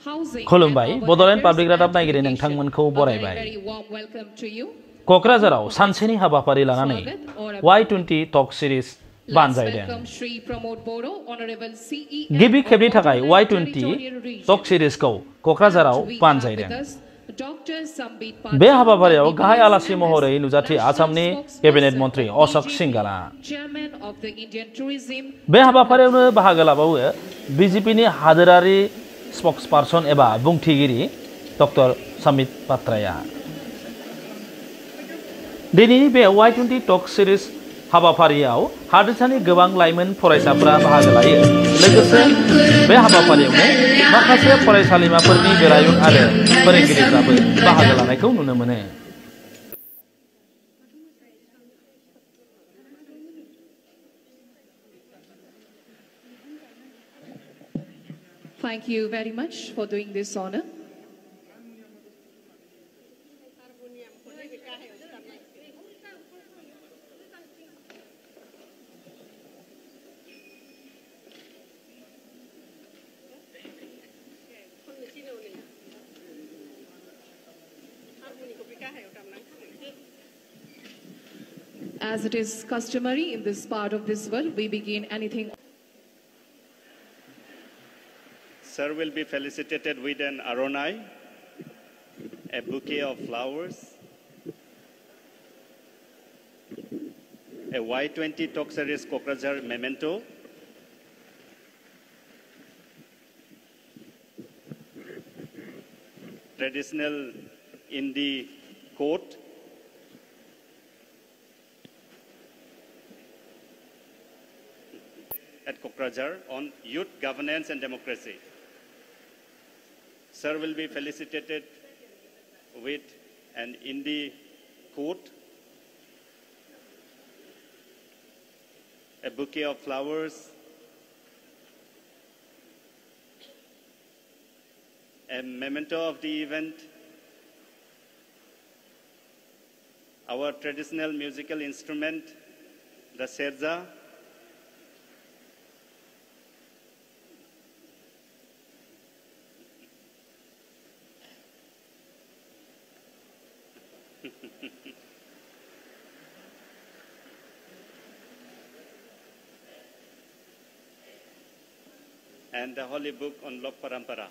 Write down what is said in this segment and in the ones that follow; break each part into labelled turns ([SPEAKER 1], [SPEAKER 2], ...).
[SPEAKER 1] खुलुमबाय बड'लेण्ड पाब्लिक रादाब नायगिरि नोंथांमोनखौ बरायबाय। क'क्राझाराव सानसेनि हाबाफारि लानानै Y20 टक सिरिज बानजायदों। गिबि खेबनि थाखाय Y20 टक सिरिजखौ क'क्राझाराव बानजायदों। बे हाबाफारियाव गाहाय आलासि महरै नुजाथि आसामनि केबिनेट मन्त्रि अशोक सिंगाला। बे हाबाफारियावनो बाहागो लाबावो बिजेपिनि हादोरारि स्पक्सपार्सन एबा बुंथिगिरि डक्टर समित पात्राया। दिनैनि बे Y20 टक सिरिज हाबाफारियाव हादोरसानि गोबां लाइमोन फरायसाफोरा बाहागो लायो। लोगोसे बे हाबाफारियावनो माखासे फरायसालिमाफोरनि बेरायुं आरो फोरोंगिरिफ्राबो बाहागो लानायखौ नुनो mono.
[SPEAKER 2] Thank you very much for doing this honor. As it is customary in this part of this world, we begin anything.
[SPEAKER 3] Sir will be felicitated with an aronai, a bouquet of flowers, a Y20 Talk Series Kokrajhar memento, traditional Indi coat, at Kokrajhar on youth governance and democracy. Sir will be felicitated with an Indi coat, a bouquet of flowers, a memento of the event, our traditional musical instrument, the serja, and the holy book on Lok Parampara.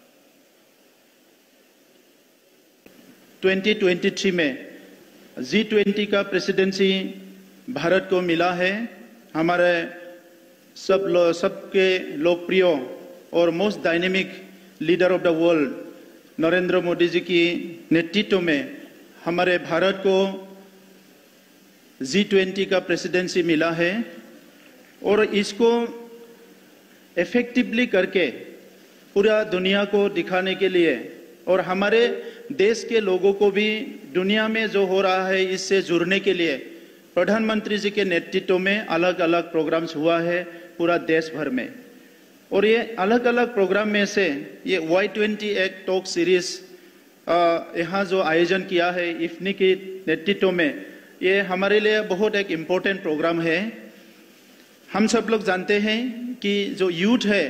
[SPEAKER 4] 2023 में G20 का presidency Bharat को मिला है। हमारे सबके लोकप्रिय और most dynamic leader of the world Narendra Modi ji की नेतृत्व में हमारे भारत को G20 का प्रेसिडेंसी मिला है और इसको इफेक्टिवली करके पूरा दुनिया को दिखाने के लिए और हमारे देश के लोगों को भी दुनिया में जो हो रहा है इससे जुड़ने के लिए प्रधानमंत्री जी के नेतृत्व में अलग अलग प्रोग्राम्स हुआ है पूरा देश भर में। और ये अलग अलग प्रोग्राम में से ये Y20 एक टॉक सीरीज यहाँ जो आयोजन किया है इफ्नी के नेतृत्व में, ये हमारे लिए बहुत एक इम्पोर्टेंट प्रोग्राम है। हम सब लोग जानते हैं कि जो यूथ है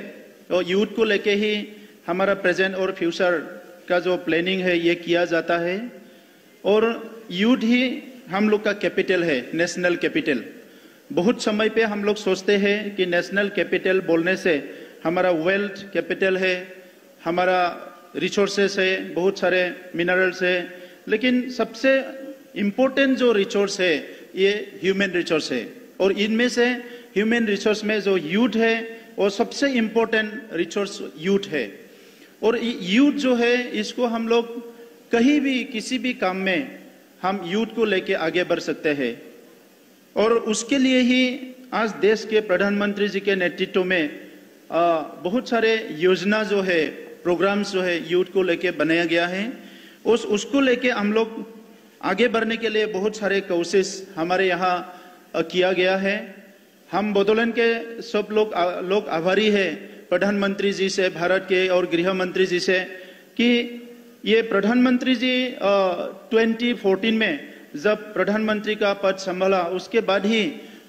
[SPEAKER 4] वो यूथ को लेके ही हमारा प्रेजेंट और फ्यूचर का जो प्लानिंग है ये किया जाता है और यूथ ही हम लोग का कैपिटल है, नेशनल कैपिटल। बहुत समय पे हम लोग सोचते हैं कि नेशनल कैपिटल बोलने से हमारा वेल्थ कैपिटल है, हमारा रिसोर्सेस है, बहुत सारे मिनरल्स है, लेकिन सबसे इम्पोर्टेंट जो रिसोर्स है ये ह्यूमन रिसोर्स है और इनमें से ह्यूमन रिसोर्स में जो यूथ है वो सबसे इम्पोर्टेंट रिसोर्स यूथ है। और यूथ जो है इसको हम लोग कहीं भी किसी भी काम में हम यूथ को लेके आगे बढ़ सकते हैं और उसके लिए ही आज देश के प्रधानमंत्री जी के नेतृत्व में बहुत सारे योजना जो है प्रोग्राम्स जो है यूथ को लेके बनाया गया है। उसको लेके हम लोग आगे बढ़ने के लिए बहुत सारे कोशिश हमारे यहाँ किया गया है। हम बडोलैंड के सब लोग आभारी है प्रधानमंत्री जी से, भारत के और गृह मंत्री जी से कि ये प्रधानमंत्री जी 2014 में जब प्रधानमंत्री का पद संभाला उसके बाद ही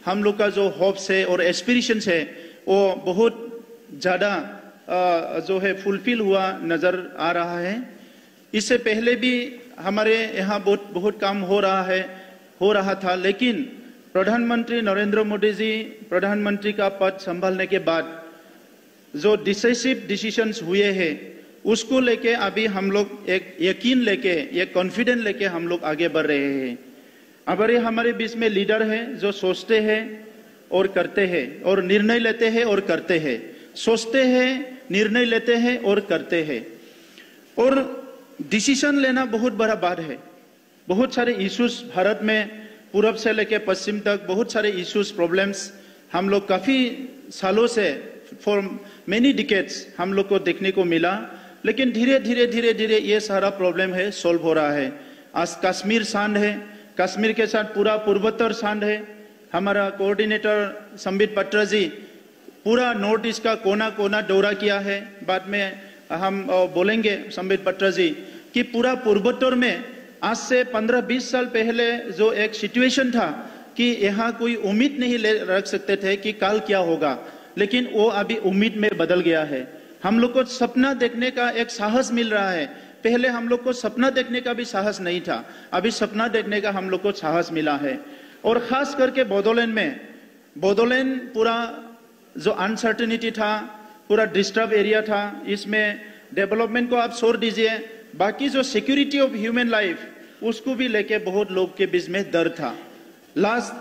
[SPEAKER 4] हम लोग का जो होप्स है और एस्पिरेशंस है वो बहुत ज़्यादा जो है फुलफिल हुआ नजर आ रहा है। इससे पहले भी हमारे यहाँ बहुत काम हो रहा था, लेकिन प्रधानमंत्री नरेंद्र मोदी जी प्रधानमंत्री का पद संभालने के बाद जो डिसाइसिव डिसीजंस हुए हैं उसको लेके अभी हम लोग एक यकीन लेके, एक कॉन्फिडेंस लेके हम लोग आगे बढ़ रहे हैं। अगर हमारे बीच में लीडर है जो सोचते हैं और करते हैं और निर्णय लेते हैं और करते हैं, सोचते हैं, निर्णय लेते हैं और करते हैं। और डिसीजन लेना बहुत बड़ा बात है। बहुत सारे इश्यूज भारत में पूरब से लेकर पश्चिम तक बहुत सारे इश्यूज, प्रॉब्लम्स हम लोग काफी सालों से फॉर मेनी डिकेड्स हम लोग को देखने को मिला, लेकिन धीरे धीरे ये सारा प्रॉब्लम है सॉल्व हो रहा है। आज कश्मीर शांत है, कश्मीर के साथ पूरा पूर्वोत्तर शांत है। हमारा कोऑर्डिनेटर संबित पात्रा जी पूरा नॉर्थ ईस्ट का कोना कोना दौरा किया है। बाद में हम बोलेंगे संबित पात्रा जी कि पूरा पूर्वोत्तर में आज से 15-20 साल पहले जो एक सिचुएशन था कि यहाँ कोई उम्मीद नहीं रख सकते थे कि कल क्या होगा, लेकिन वो अभी उम्मीद में बदल गया है। हम लोग को सपना देखने का एक साहस मिल रहा है। पहले हम लोग को सपना देखने का भी साहस नहीं था, अभी सपना देखने का हम लोग को साहस मिला है। और खास करके बोडोलैंड पूरा जो अनसर्टेनिटी था, पूरा डिस्टर्ब एरिया था, इसमें डेवलपमेंट को आप छोड़ दीजिए, बाकी जो सिक्योरिटी ऑफ ह्यूमन लाइफ उसको भी लेके बहुत लोग के बीच में डर था। लास्ट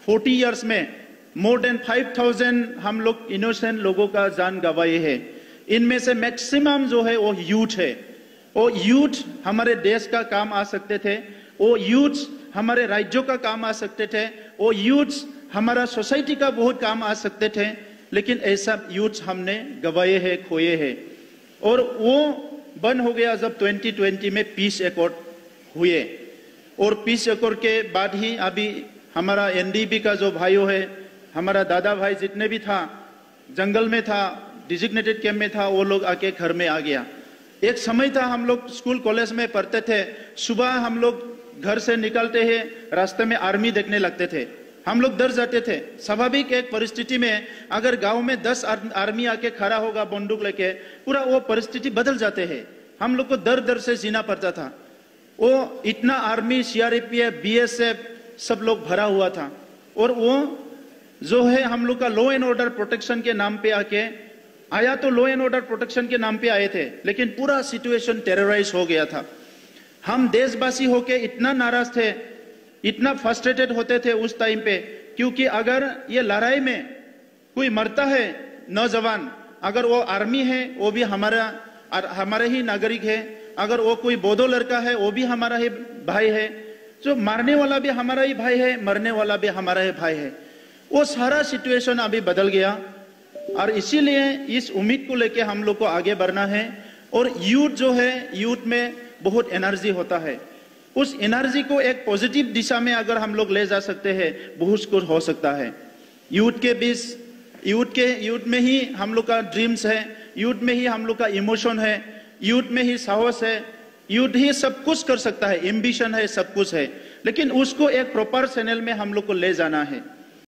[SPEAKER 4] 40 इयर्स में मोर देन 5000 हम लोग इनोसेंट लोगों का जान गंवाए हैं। इनमें से मैक्सिमम जो है वो यूथ है। वो यूथ हमारे देश का काम आ सकते थे, वो यूथ हमारे राज्यों का काम आ सकते थे, वो यूथ हमारा सोसाइटी का बहुत काम आ सकते थे, लेकिन ऐसा यूथ हमने गंवाए हैं, खोए हैं। और वो बंद हो गया जब 2020 में पीस एकॉर्ड हुए। और पीस एकॉर्ड के बाद ही अभी हमारा एनडीपी का जो भाइयों है, हमारा दादा भाई जितने भी था, जंगल में था, डिजिग्नेटेड कैंप में था, वो लोग आके घर में आ गया। एक समय था हम लोग स्कूल कॉलेज में पढ़ते थे, सुबह हम लोग घर से निकलते हैं, रास्ते में आर्मी देखने लगते थे, हम लोग डर जाते थे। स्वाभाविक एक परिस्थिति में अगर गांव में 10 आर्मी आके खड़ा होगा बंदूक लेके, पूरा वो परिस्थिति बदल जाते हैं। हम लोग को डर से जीना पड़ता था। वो इतना आर्मी, सीआरपीएफ, बीएसएफ सब लोग भरा हुआ था। और वो जो है हम लोग का लॉ एंड ऑर्डर प्रोटेक्शन के नाम पे आके आया, तो लॉ एंड ऑर्डर प्रोटेक्शन के नाम पे आए थे, लेकिन पूरा सिचुएशन टेरराइज हो गया था। हम देशवासी होके इतना नाराज थे, इतना फ्रस्ट्रेटेड होते थे उस टाइम पे, क्योंकि अगर ये लड़ाई में कोई मरता है नौजवान, अगर वो आर्मी है वो भी हमारे ही नागरिक है, अगर वो कोई बोडो लड़का है वो भी हमारा ही भाई है, जो मारने वाला भी हमारा ही भाई है, मरने वाला भी हमारा ही भाई है। वो सारा सिचुएशन अभी बदल गया। और इसीलिए इस उम्मीद को लेके हम लोग को आगे बढ़ना है। और यूथ जो है, यूथ में बहुत एनर्जी होता है, उस एनर्जी को एक पॉजिटिव दिशा में अगर हम लोग ले जा सकते हैं, बहुत कुछ हो सकता है। यूथ के बीच, यूथ में ही हम लोग का ड्रीम्स है, यूथ में ही हम लोग का इमोशन है, यूथ में ही साहस है, यूथ ही सब कुछ कर सकता है, एम्बिशन है, सब कुछ है, लेकिन उसको एक प्रॉपर चैनल में हम लोग को ले जाना है।